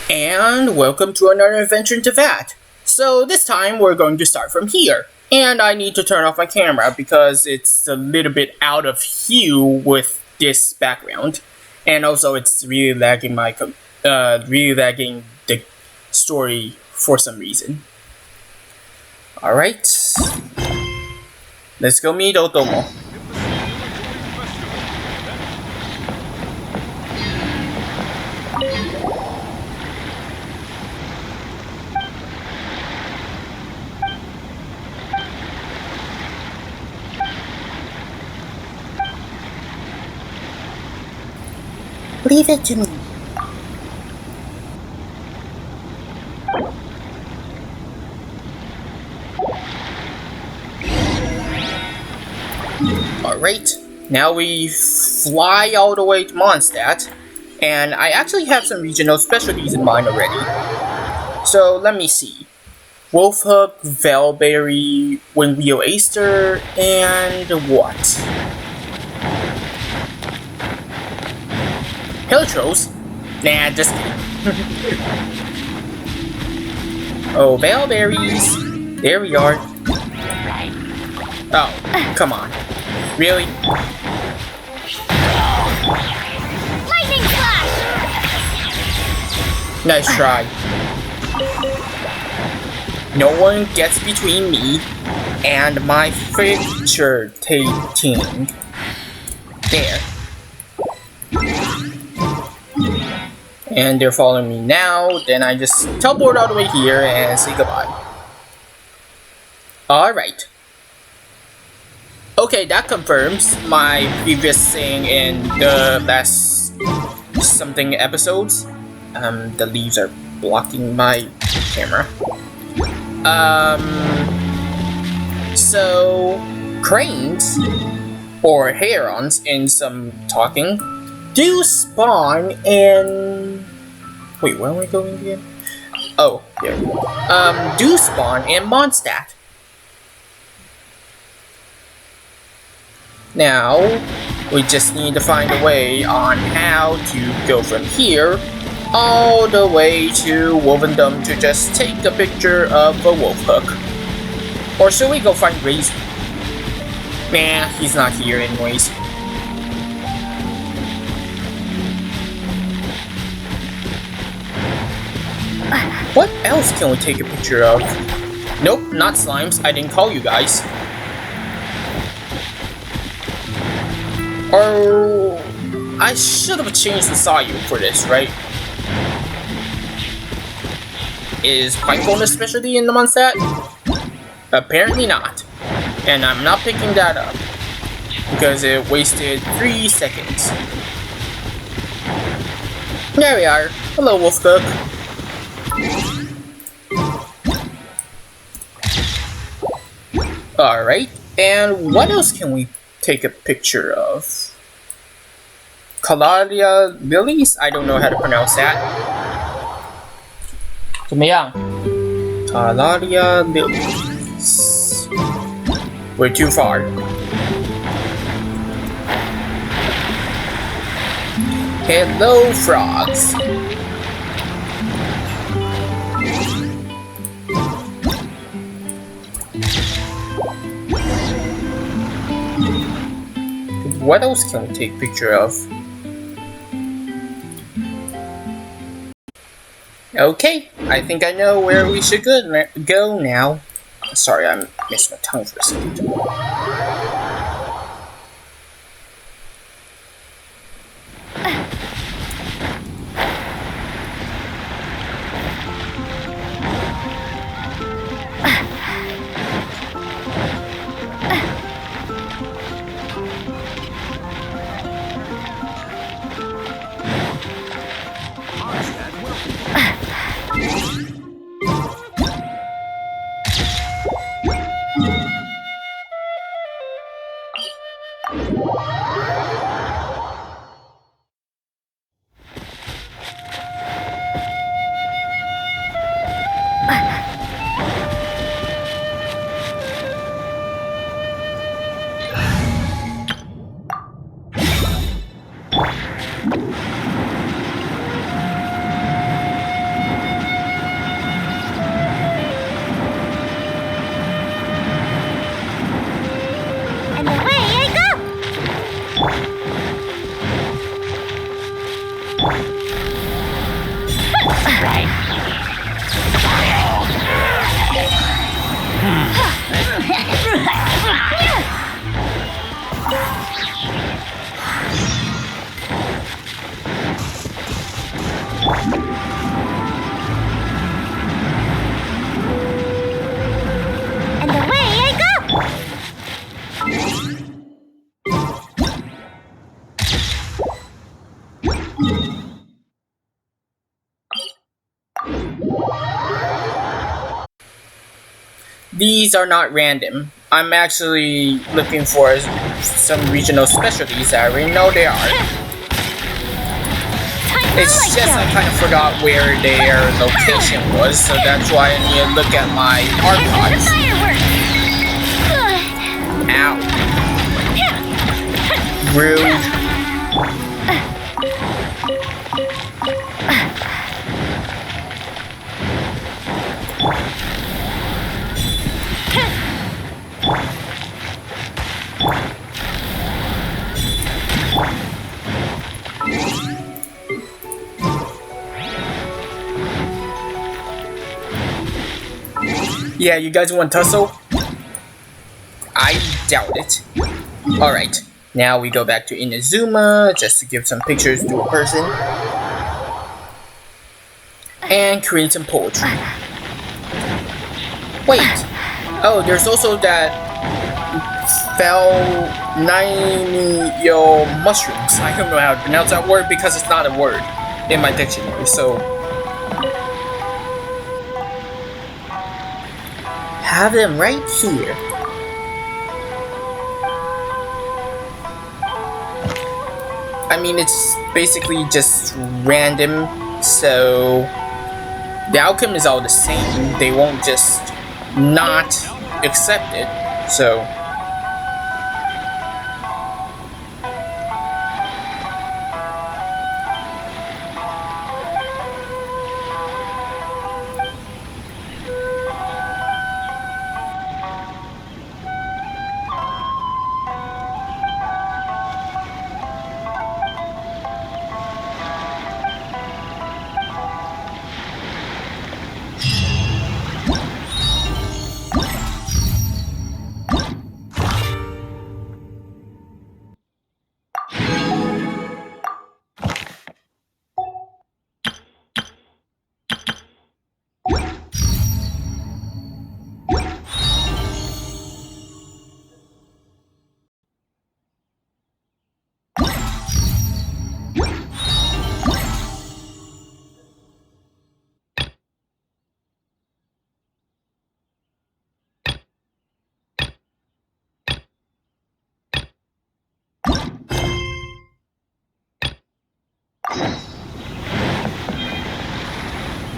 And welcome to another adventure in Teyvat. So this time we're going to start from here. And I need to turn off my camera because it's a little bit out of hue with this background. And also it's really lagging the story for some reason. Alright. Let's go meet Otomo. Leave it to me. Alright, now we fly all the way to Mondstadt, and I actually have some regional specialties in mind already. So let me see. Wolfhook, Valberry, Wingwheel Aster, and what? Helitros? Nah, just kidding. Oh, Valberries. There we are. Oh, come on. Really? Lightning flash! Nice try. No one gets between me and my future taking. There. And they're following me now, then I just teleport all the way here and say goodbye. Alright. Okay, that confirms my previous saying in the last something episodes. The leaves are blocking my camera. So cranes or herons in some talking do spawn in... Wait, where am I going again? Oh, there. Do spawn in Mondstadt. Now, we just need to find a way on how to go from here all the way to Wolvendom to just take a picture of a Wolfhook. Or should we go find Razor? Nah, he's not here anyways. What else can we take a picture of? Nope, not slimes. I didn't call you guys. Or... I should have changed the Sayu for this, right? Is Pinephone a specialty in the Mondstadt? Apparently not. And I'm not picking that up. Because it wasted 3 seconds. There we are. Hello, Wolfhook. Alright, and what else can we take a picture of? Calaria lilies? I don't know how to pronounce that. 怎么样? Calaria lilies. We're too far. Hello, frogs. What else can we take a picture of? Okay, I think I know where we should go now. Sorry, I missed my tongue for a second. And away I go! These are not random. I'm actually looking for some regional specialties that I already know there are. It's just I kind of forgot where their location was, so that's why I need to look at my archives. Ow. Rude. Yeah, you guys want tussle? I doubt it. Alright, now we go back to Inazuma just to give some pictures to a person. And create some poetry. Wait! Oh, there's also that Felnio mushrooms. I don't know how to pronounce that word because it's not a word in my dictionary, so have them right here. I mean, it's basically just random, so the outcome is all the same. They won't just not accept it, so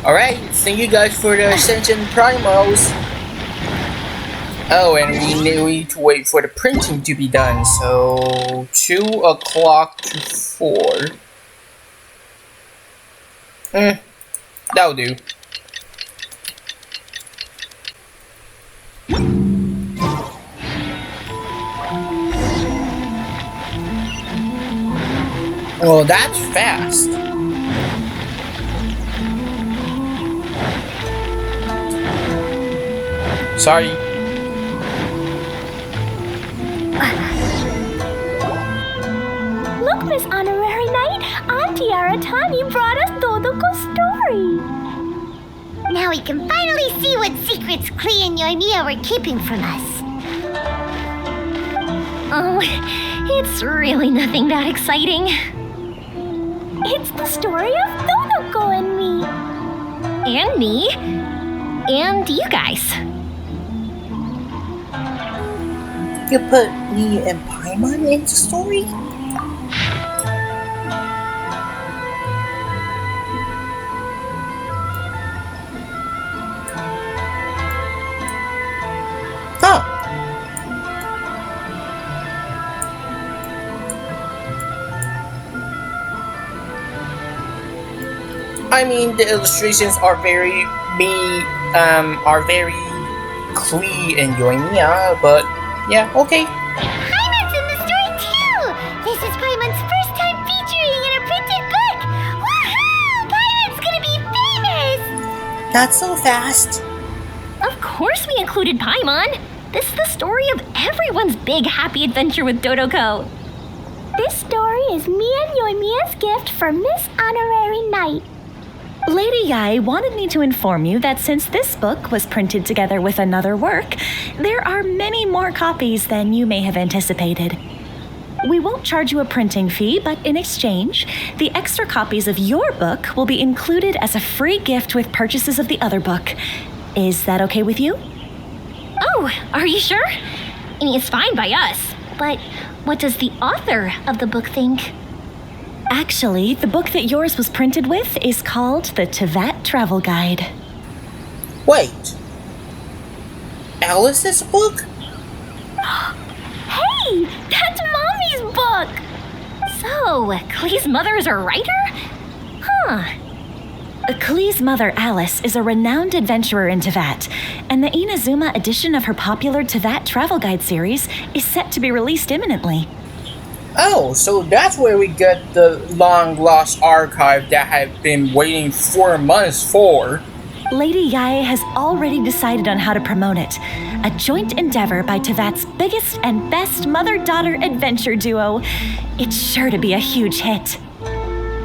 alright, thank you guys for the Ascension Primals. Oh, and we need to wait for the printing to be done, so 2 o'clock to 4. That'll do. Well, that's fast. Sorry. Look, Miss Honorary Knight, Auntie Aratani brought us Dodoco's story. Now we can finally see what secrets Klee and Yoimiya were keeping from us. Oh, it's really nothing that exciting. It's the story of Dodoco and me. And me. And you guys. You put me and Paimon in the story? Huh. I mean, the illustrations are very Klee and Yoimiya, but yeah, okay. Paimon's in the story too! This is Paimon's first time featuring in a printed book! Woohoo! Paimon's gonna be Not so fast. Of course we included Paimon. This is the story of everyone's big happy adventure with Dodoco. This story is me and Yoimiya's gift for Miss Honorary Knight. Lady Yai wanted me to inform you that since this book was printed together with another work, there are many more copies than you may have anticipated. We won't charge you a printing fee, but in exchange, the extra copies of your book will be included as a free gift with purchases of the other book. Is that okay with you? Oh, are you sure? I mean, it's fine by us. But what does the author of the book think? Actually, the book that yours was printed with is called the Teyvat Travel Guide. Wait. Alice's book? Hey, that's Mommy's book! So, Klee's mother is a writer? Huh. Klee's mother, Alice, is a renowned adventurer in Teyvat, and the Inazuma edition of her popular Teyvat Travel Guide series is set to be released imminently. Oh, so that's where we get the long-lost archive that I've been waiting 4 months for. Lady Yai has already decided on how to promote it. A joint endeavor by Teyvat's biggest and best mother-daughter adventure duo. It's sure to be a huge hit.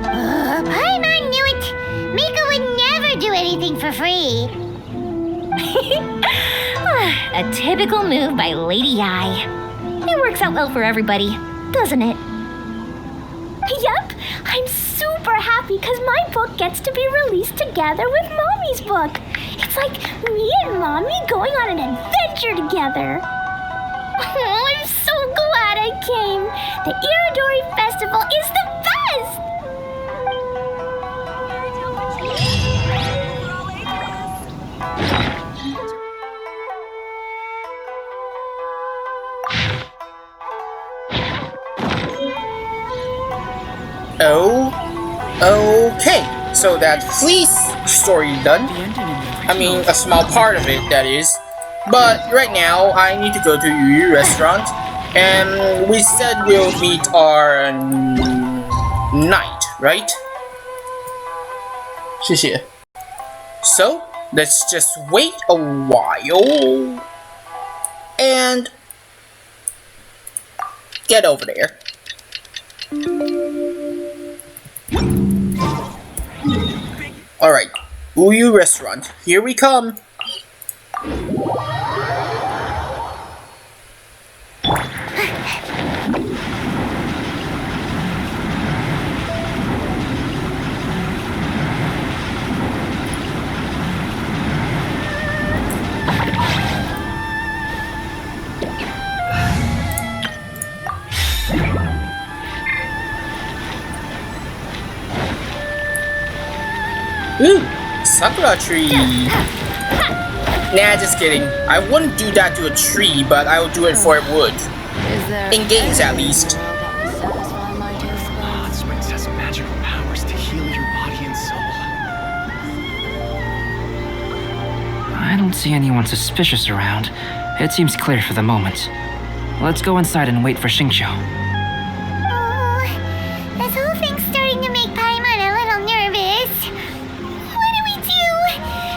Paimon knew it! Miko would never do anything for free. A typical move by Lady Yai. It works out well for everybody, doesn't it? Yep, I'm super happy because my book gets to be released together with Mommy's book. It's like me and Mommy going on an adventure together. Oh, I'm so glad I came. The Iridori Festival is the best! Oh, okay. So that Fleece story done. I mean, a small part of it, that is. But right now, I need to go to Yu restaurant, and we said we'll meet our night, right? 谢谢. So let's just wait a while and get over there. Alright, Uyu restaurant, here we come. Ooh, sakura tree. Nah, just kidding. I wouldn't do that to a tree, but I would do it for a wood. In games, at least. This ring has magical powers to heal your body and soul. I don't see anyone suspicious around. It seems clear for the moment. Let's go inside and wait for Xingqiu. Oh, this whole thing's starting to make Paimon a little nervous. What do we do?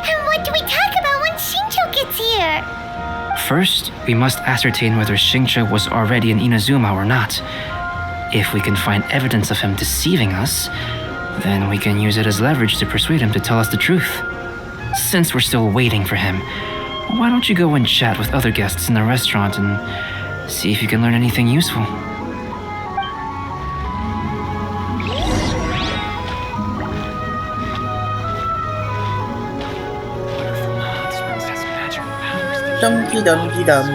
And what do we talk about when Xingqiu gets here? First, we must ascertain whether Xingqiu was already in Inazuma or not. If we can find evidence of him deceiving us, then we can use it as leverage to persuade him to tell us the truth. Since we're still waiting for him, why don't you go and chat with other guests in the restaurant and see if you can learn anything useful? This ring has magical powers to Dumpy dumpy dum.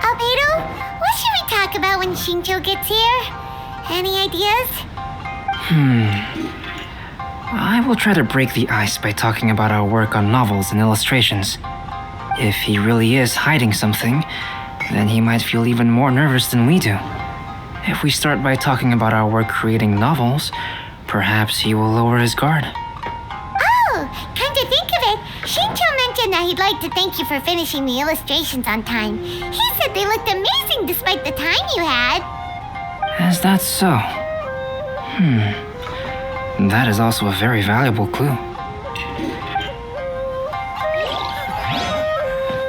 Albedo, what should we talk about when Xingqiu gets here? Any ideas? I will try to break the ice by talking about our work on novels and illustrations. If he really is hiding something, then he might feel even more nervous than we do. If we start by talking about our work creating novels, perhaps he will lower his guard. Oh, come to think of it, Xingqiu meant mentioned that he'd like to thank you for finishing the illustrations on time. He said they looked amazing despite the time you had. Is that so? That is also a very valuable clue.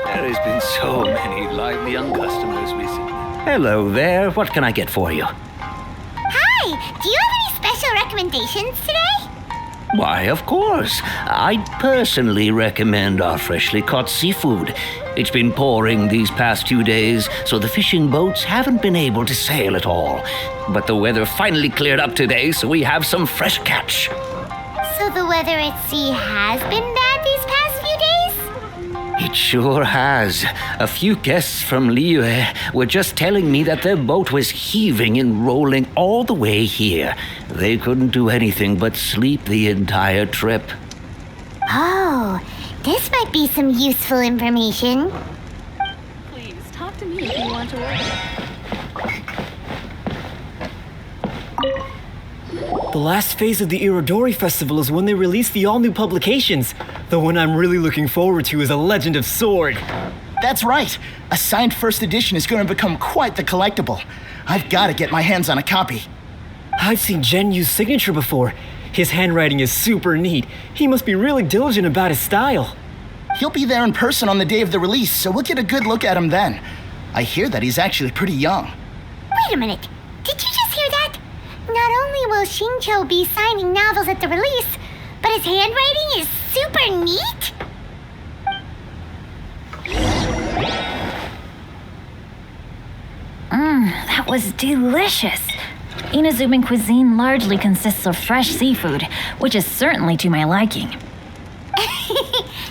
There has been so many lively young customers recently. Hello there. What can I get for you? Hi, do you have any special recommendations today? Why, of course. I'd personally recommend our freshly caught seafood. It's been pouring these past 2 days, so the fishing boats haven't been able to sail at all. But the weather finally cleared up today, so we have some fresh catch. So the weather at sea has been bad these past few days? It sure has. A few guests from Liyue were just telling me that their boat was heaving and rolling all the way here. They couldn't do anything but sleep the entire trip. Oh, this might be some useful information. Please, talk to me if you want to order. The last phase of the Irodori Festival is when they release the all-new publications. The one I'm really looking forward to is A Legend of Sword. That's right. A signed first edition is going to become quite the collectible. I've got to get my hands on a copy. I've seen Zhengyu's signature before. His handwriting is super neat. He must be really diligent about his style. He'll be there in person on the day of the release, so we'll get a good look at him then. I hear that he's actually pretty young. Wait a minute. Did you just hear that? Not only will Xingqiu be signing novels at the release, but his handwriting is super neat? That was delicious. Inazuman cuisine largely consists of fresh seafood, which is certainly to my liking.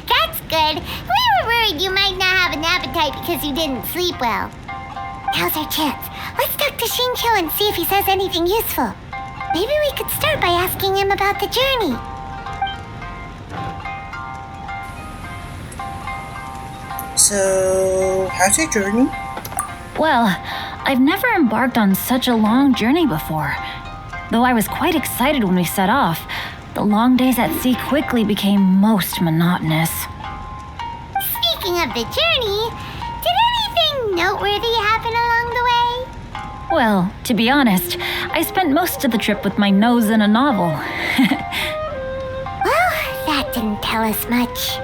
That's good. We were worried you might not have an appetite because you didn't sleep well. Now's our chance. Let's talk to Xingqiu and see if he says anything useful. Maybe we could start by asking him about the journey. So, how's your journey? Well, I've never embarked on such a long journey before. Though I was quite excited when we set off, the long days at sea quickly became most monotonous. Speaking of the journey, did anything noteworthy happen along the way? Well, to be honest, I spent most of the trip with my nose in a novel. Well, that didn't tell us much.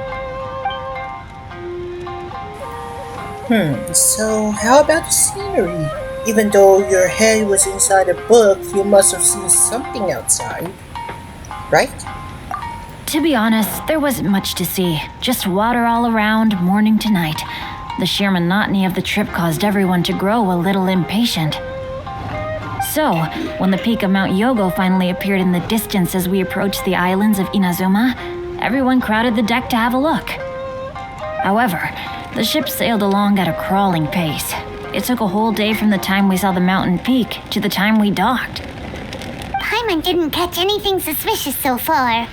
So how about the scenery? Even though your head was inside a book, you must have seen something outside, right? To be honest, there wasn't much to see. Just water all around, morning to night. The sheer monotony of the trip caused everyone to grow a little impatient. So, when the peak of Mount Yogo finally appeared in the distance as we approached the islands of Inazuma, everyone crowded the deck to have a look. However, the ship sailed along at a crawling pace. It took a whole day from the time we saw the mountain peak to the time we docked. Paimon didn't catch anything suspicious so far.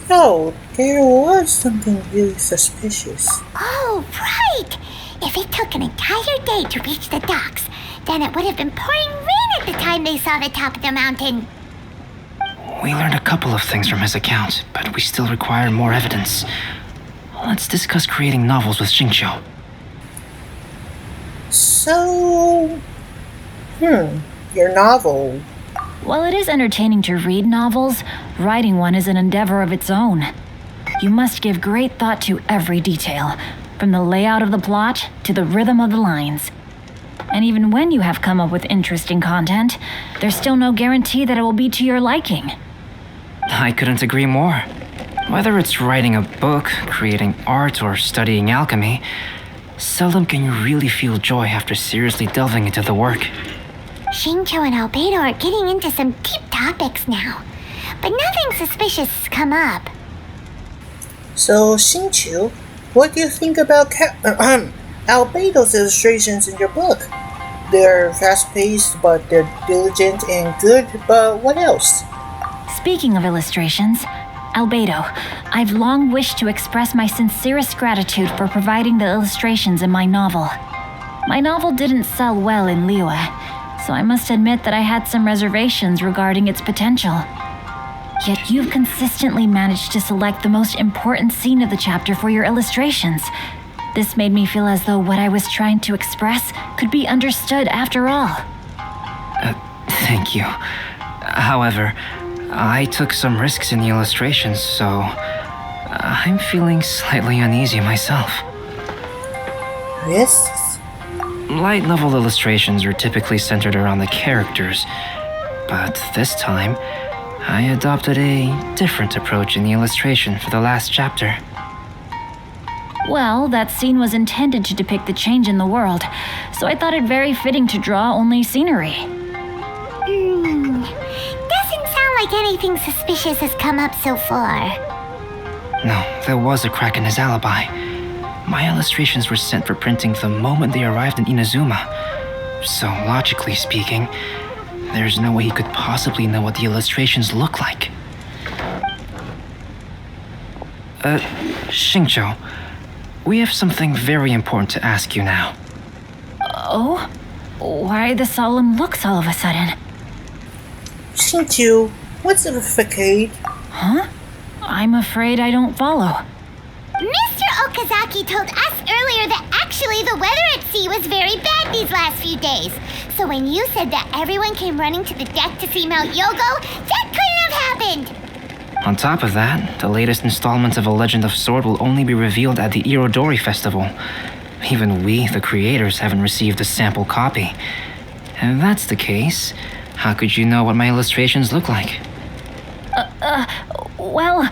Oh, there was something really suspicious. Oh, right! If it took an entire day to reach the docks, then it would have been pouring rain at the time they saw the top of the mountain. We learned a couple of things from his account, but we still require more evidence. Let's discuss creating novels with Xingqiu. So, your novel. While it is entertaining to read novels, writing one is an endeavor of its own. You must give great thought to every detail, from the layout of the plot to the rhythm of the lines. And even when you have come up with interesting content, there's still no guarantee that it will be to your liking. I couldn't agree more. Whether it's writing a book, creating art, or studying alchemy, seldom can you really feel joy after seriously delving into the work. Xingqiu and Albedo are getting into some deep topics now, but nothing suspicious has come up. So, Xingqiu, what do you think about Albedo's illustrations in your book? They're fast-paced, but they're diligent and good, but what else? Speaking of illustrations, Albedo, I've long wished to express my sincerest gratitude for providing the illustrations in my novel. My novel didn't sell well in Liyue, so I must admit that I had some reservations regarding its potential. Yet you've consistently managed to select the most important scene of the chapter for your illustrations. This made me feel as though what I was trying to express could be understood after all. Thank you. However, I took some risks in the illustrations, so I'm feeling slightly uneasy myself. Risks? Light novel illustrations are typically centered around the characters, but this time, I adopted a different approach in the illustration for the last chapter. Well, that scene was intended to depict the change in the world, so I thought it very fitting to draw only scenery. Doesn't sound like anything suspicious has come up so far. No, there was a crack in his alibi. My illustrations were sent for printing the moment they arrived in Inazuma. So, logically speaking, there's no way he could possibly know what the illustrations look like. Xingqiu, we have something very important to ask you now. Oh? Why the solemn looks all of a sudden? Xingqiu, what's the facade? Huh? I'm afraid I don't follow. Mr. Okazaki told us earlier that actually the weather at sea was very bad these last few days. So when you said that everyone came running to the deck to see Mount Yogo, that couldn't have happened! On top of that, the latest installment of A Legend of Sword will only be revealed at the Irodori Festival. Even we, the creators, haven't received a sample copy. And if that's the case, how could you know what my illustrations look like? Well...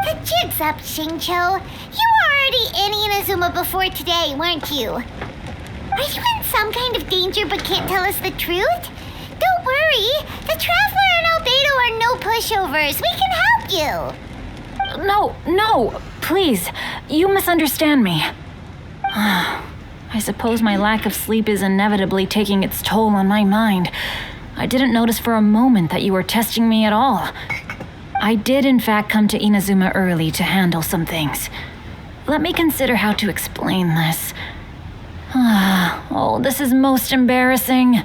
The jig's up, Xingqiu. You were already in Inazuma before today, weren't you? Are you in some kind of danger but can't tell us the truth? Don't worry. The Traveler and Albedo are no pushovers. We can help you. No, please. You misunderstand me. I suppose my lack of sleep is inevitably taking its toll on my mind. I didn't notice for a moment that you were testing me at all. I did in fact come to Inazuma early to handle some things. Let me consider how to explain this. Oh, this is most embarrassing.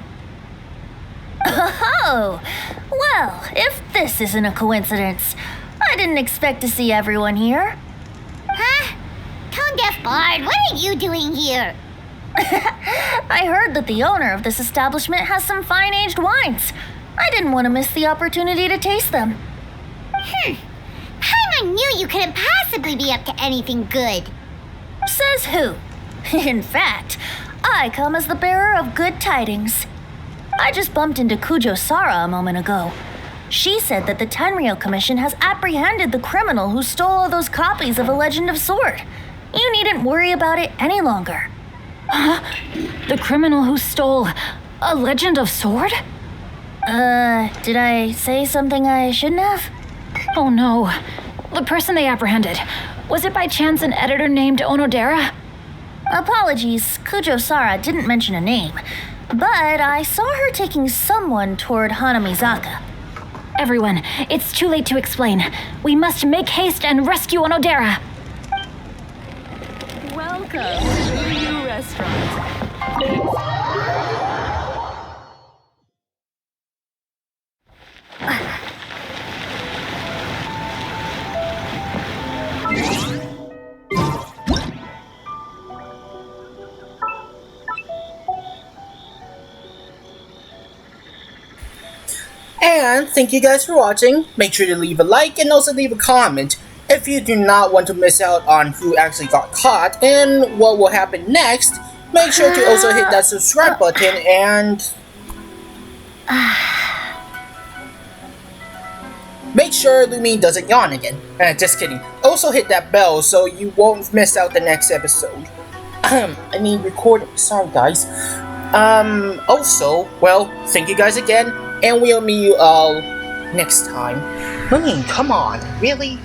Oh, well, if this isn't a coincidence, I didn't expect to see everyone here. Huh? Tone Deaf Bard, what are you doing here? I heard that the owner of this establishment has some fine-aged wines. I didn't want to miss the opportunity to taste them. Paimon knew you couldn't possibly be up to anything good. Says who? In fact, I come as the bearer of good tidings. I just bumped into Kujo Sara a moment ago. She said that the Tenryou Commission has apprehended the criminal who stole all those copies of A Legend of Sword. You needn't worry about it any longer. Huh? The criminal who stole A Legend of Sword? Did I say something I shouldn't have? Oh no. The person they apprehended. Was it by chance an editor named Onodera? Apologies, Kujo Sara didn't mention a name. But I saw her taking someone toward Hanamizaka. Everyone, it's too late to explain. We must make haste and rescue Onodera. Welcome to the new restaurant. And thank you guys for watching. Make sure to leave a like and also leave a comment if you do not want to miss out on who actually got caught and what will happen next. Make sure to also hit that subscribe button and make sure Lumi doesn't yawn again. Just kidding. Also hit that bell so you won't miss out the next episode. Recording. Sorry guys. Also, well, thank you guys again, and we'll meet you all next time. Come on, really?